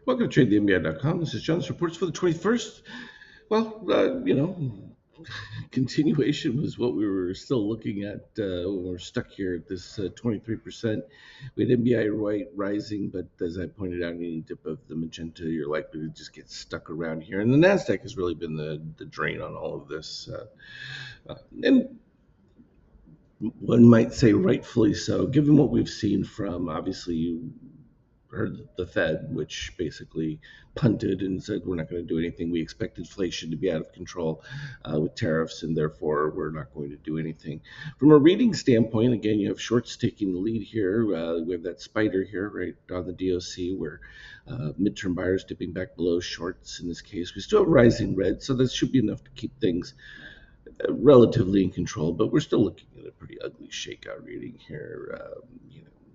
Welcome to TradeTheNBI.com. This is John's reports for the 21st. Well, continuation was what we were still looking at when we're stuck here at this 23%. We had NBI right rising, but as I pointed out, any dip of the magenta, you're likely to just get stuck around here. And the NASDAQ has really been the drain on all of this. And one might say rightfully so, given what we've seen from obviously heard the Fed, which basically punted and said we're not going to do anything. We expect inflation to be out of control with tariffs, and therefore we're not going to do anything. From a reading standpoint, again, you have shorts taking the lead here. We have that spider here right on the DOC where midterm buyers dipping back below shorts in this case. We still have rising red, so that should be enough to keep things relatively in control, but we're still looking at a pretty ugly shakeout reading here.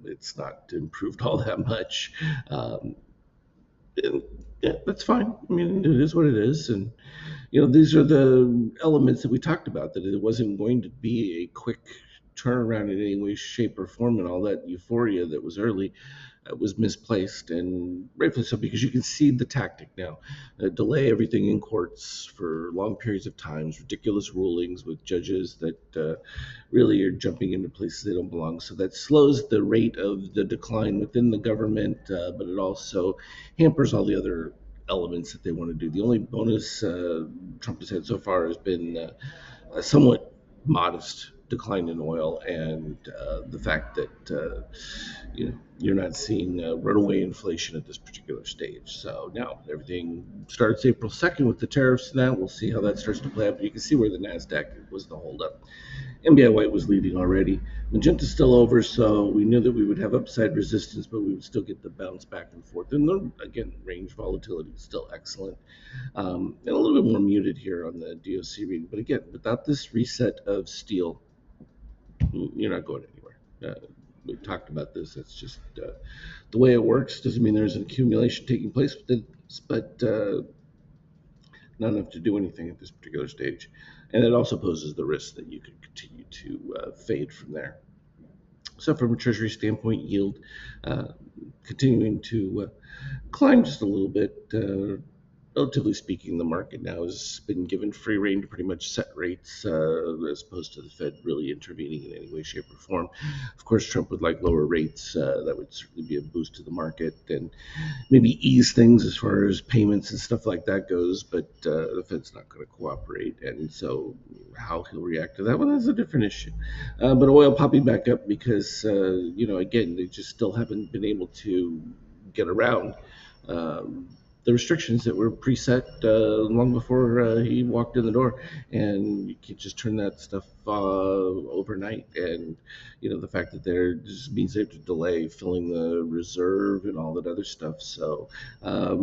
It's not improved all that much. Um, and, yeah, that's fine. I mean, it is what it is, and these are the elements that we talked about. That it wasn't going to be a quick turnaround in any way, shape, or form, and all that euphoria that was early was misplaced, and rightfully so, because you can see the tactic now. Delay everything in courts for long periods of times, ridiculous rulings with judges that really are jumping into places they don't belong. So that slows the rate of the decline within the government, but it also hampers all the other elements that they want to do. The only bonus Trump has had so far has been a somewhat modest decline in oil, and the fact that you're not seeing runaway inflation at this particular stage. So now everything starts April 2nd with the tariffs and that. We'll see how that starts to play out. But you can see where the NASDAQ was the holdup. NBI White was leading already. Magenta's still over, so we knew that we would have upside resistance, but we would still get the bounce back and forth. And again, range volatility is still excellent. And a little bit more muted here on the DOC reading. But again, without this reset of steel, you're not going anywhere. We talked about this. It's just the way it works. Doesn't mean there's an accumulation taking place with this, but not enough to do anything at this particular stage. And it also poses the risk that you could continue to fade from there. So from a treasury standpoint, yield continuing to climb just a little bit. Relatively speaking, the market now has been given free rein to pretty much set rates, as opposed to the Fed really intervening in any way, shape, or form. Of course, Trump would like lower rates. That would certainly be a boost to the market and maybe ease things as far as payments and stuff like that goes. But the Fed's not going to cooperate, and so how he'll react to that one is a different issue. But oil popping back up because again, they just still haven't been able to get around the restrictions that were preset long before he walked in the door, and you can't just turn that stuff overnight. And the fact that there just means they have to delay filling the reserve and all that other stuff. So a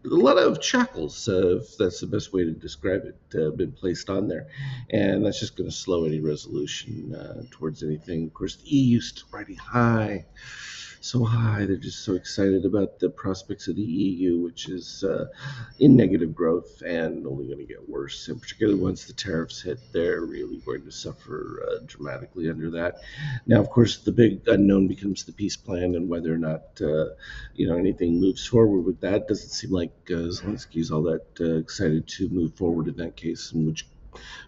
lot of shackles, if that's the best way to describe it, been placed on there, and that's just going to slow any resolution towards anything. Of course, the EU still riding high, so high. They're just so excited about the prospects of the EU, which is in negative growth and only going to get worse. And particularly once the tariffs hit, they're really going to suffer dramatically under that. Now, of course, the big unknown becomes the peace plan and whether or not anything moves forward with that. Doesn't seem like Zelensky's all that excited to move forward in that case, which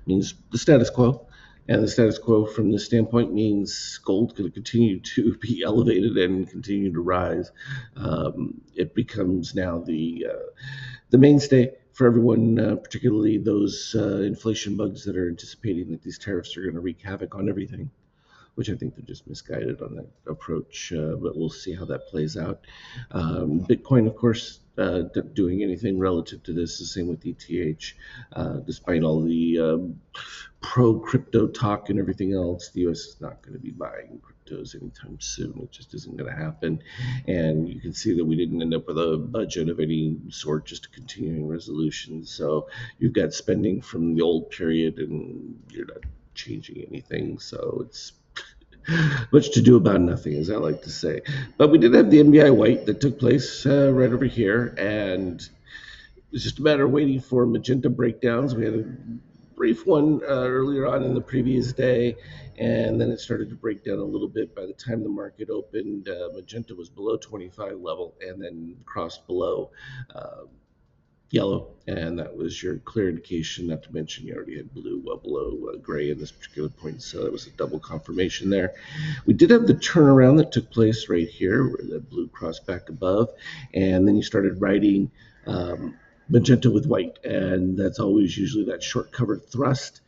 means the status quo. And the status quo from this standpoint means gold going to continue to be elevated and continue to rise. It becomes now the mainstay for everyone, particularly those inflation bugs that are anticipating that these tariffs are going to wreak havoc on everything, which I think they're just misguided on that approach, but we'll see how that plays out. Bitcoin, of course, doing anything relative to this. The same with ETH. Despite all the pro-crypto talk and everything else, the U.S. is not going to be buying cryptos anytime soon. It just isn't going to happen. And you can see that we didn't end up with a budget of any sort, just a continuing resolution. So you've got spending from the old period, and you're not changing anything. So it's much to do about nothing, as I like to say. But we did have the NBI White that took place right over here, and it was just a matter of waiting for magenta breakdowns. We had brief one earlier on in the previous day, and then it started to break down a little bit. By the time the market opened, magenta was below 25 level and then crossed below yellow, and that was your clear indication. Not to mention you already had blue well below gray in this particular point, so that was a double confirmation there. We did have the turnaround that took place right here where the blue crossed back above, and then you started writing magenta with white, and that's always usually that short covered thrust,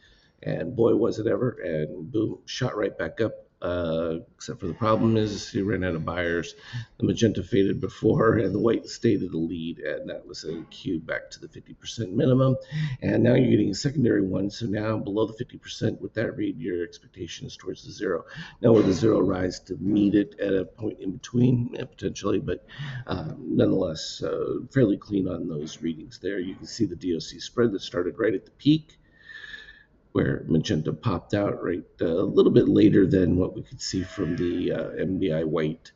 and boy was it ever, and boom, shot right back up. Except for the problem is you ran out of buyers. The magenta faded before, and the white stayed in the lead, and that was a cue back to the 50% minimum. And now you're getting a secondary one, so now below the 50% with that read, your expectation is towards the zero. Now will the zero rise to meet it at a point in between? Yeah, potentially, but nonetheless, fairly clean on those readings there. You can see the DOC spread that started right at the peak, where magenta popped out right a little bit later than what we could see from the MBI white,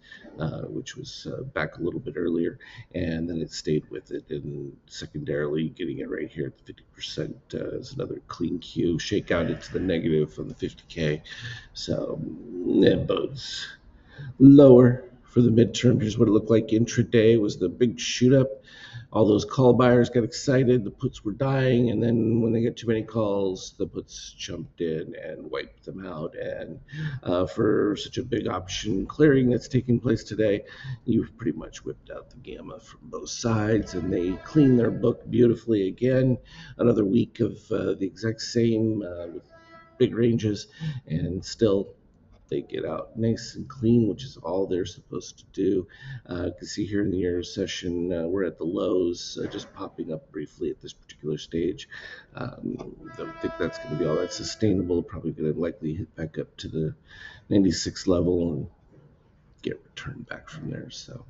which was back a little bit earlier, and then it stayed with it, and secondarily getting it right here at the 50% is another clean cue, shake out into the negative on the 50K, so it bodes lower for the midterm. Here's what it looked like intraday was the big shoot up. All those call buyers got excited, the puts were dying, and then when they get too many calls, the puts jumped in and wiped them out. And for such a big option clearing that's taking place today, you've pretty much whipped out the gamma from both sides, and they cleaned their book beautifully again. Another week of the exact same with big ranges, and still they get out nice and clean, which is all they're supposed to do. You can see here in the Euro session, we're at the lows, just popping up briefly at this particular stage. Don't think that's going to be all that sustainable. Probably going to likely hit back up to the 96 level and get returned back from there. So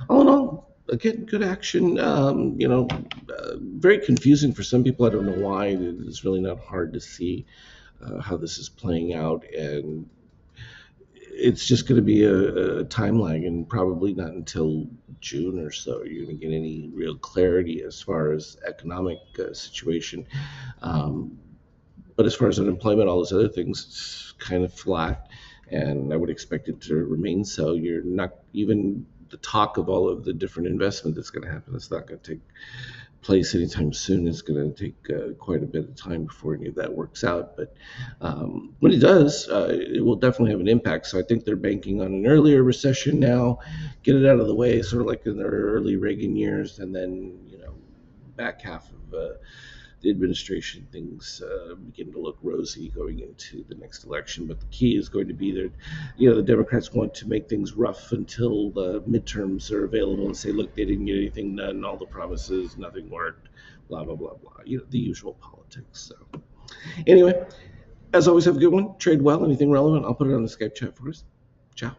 all in all, again, good action. Very confusing for some people. I don't know why. It's really not hard to see how this is playing out, and it's just going to be a time lag, and probably not until June or so you're going to get any real clarity as far as economic situation. But as far as unemployment, all those other things, it's kind of flat, and I would expect it to remain so. You're not even the talk of all of the different investment that's going to happen. It's not going to take place anytime soon. It's going to take quite a bit of time before any of that works out. But when it does, it will definitely have an impact. So I think they're banking on an earlier recession now, get it out of the way, sort of like in the early Reagan years, and then back half of the administration, things begin to look rosy going into the next election. But the key is going to be that, the Democrats want to make things rough until the midterms are available and say, look, they didn't get anything done, all the promises, nothing worked, blah, blah, blah, blah. The usual politics. So anyway, as always, have a good one. Trade well. Anything relevant, I'll put it on the Skype chat for us. Ciao.